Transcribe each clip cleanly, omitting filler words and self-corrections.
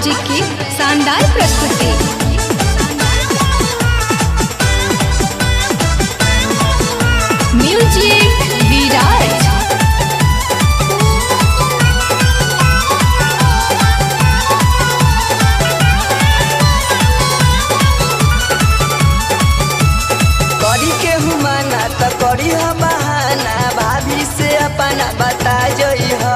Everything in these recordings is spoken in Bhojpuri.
म्यूजिक की शानदार प्रस्तुति। म्यूजिक विराज। करी के हुमाना त करी ह बहाना, भाभी से अपना बता जई ह।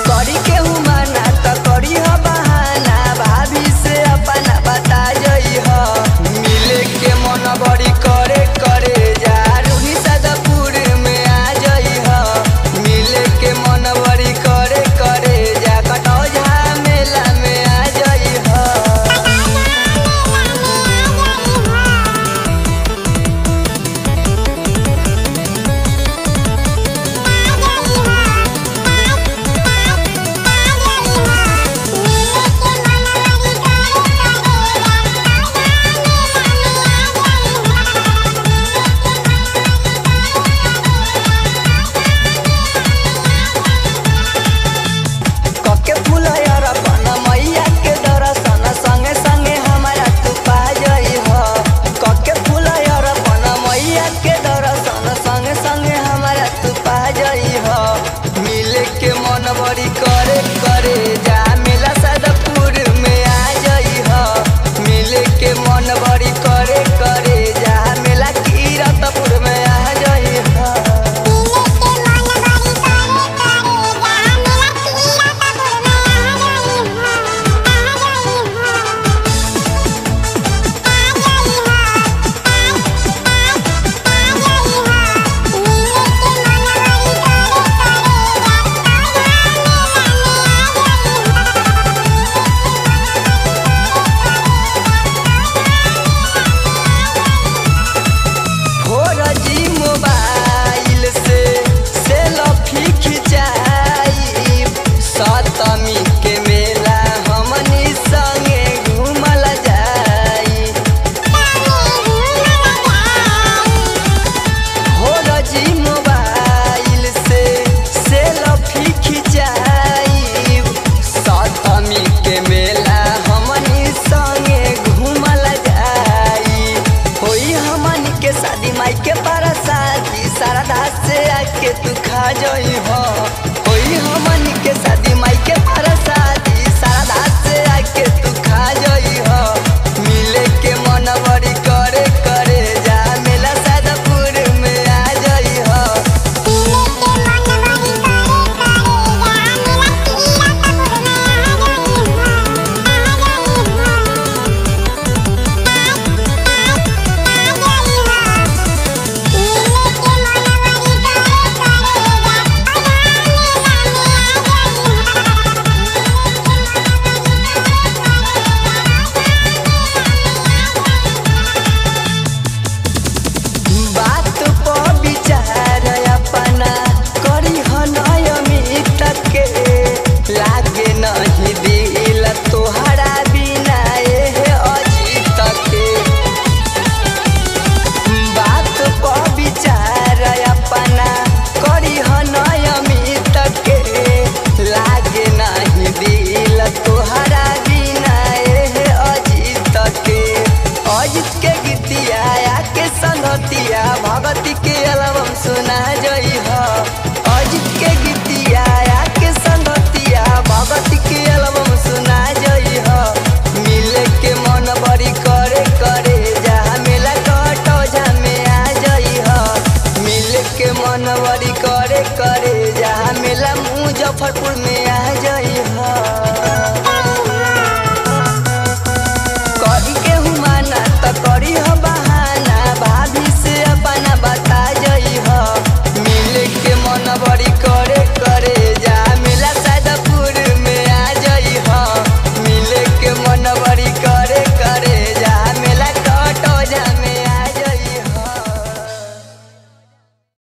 करी के हुमाना त करी ह बहाना, भाभी से अपना बता जई ह। मिले के मन बड़ी करे करे जा, रूही सदपुर में आ जई ह। मिले के मन बड़ी करे करे जा, कटौझा मेला में आ जई ह। कके फुलयर अपन मैया के दर्शन, संगे संगे हमारा तू पा जई ह। कके फुलयर अपन मैया के दर्शन, संगे संगे हमारा तू पा जई ह। मिले के मन बड़ी करे करे जा, मेला सदपुर में आ जई ह। मिले के मन बड़ी करे करे जा, मेला कीरतपुर में आ जई ह। मोबाइल से सेल्फी खिंचाई, सतमी के मेला हमनी संगे घूमल जाई। मोबाइल से सेल्फी खिंचाई, सतमी के मेला हमनी संगे घूमल जाई। होई हमनी के शादी माई के शादी, शारदा से आके तू खा जई हो। होई हमनी के शादी माई के शादी, शारदा से आके तू खा जई हो। मिले के मन बड़ी करे करे जा, मेला सदपुर में आ जई हो। बात पर विचार अपना करी ह नयमित के, लागे नहीं दिल तोहरा बिना एह अजीत के। बात पर विचार अपना करी ह नयमित के, लागे नहीं दिल तोहरा बिना एह अजीत के। अजीत के गीतिया के संगतिया, भगती के एल्बम सुना जई ह। अजीत के गीतिया के संगतिया, भगती के एल्बम सुना जई ह। मिले के मन बड़ी करे करे जा, मेला कटौझा में आ जई ह। मिले के मन बड़ी करे करे जा, मेला मुजफ्फरपुर में आ जई।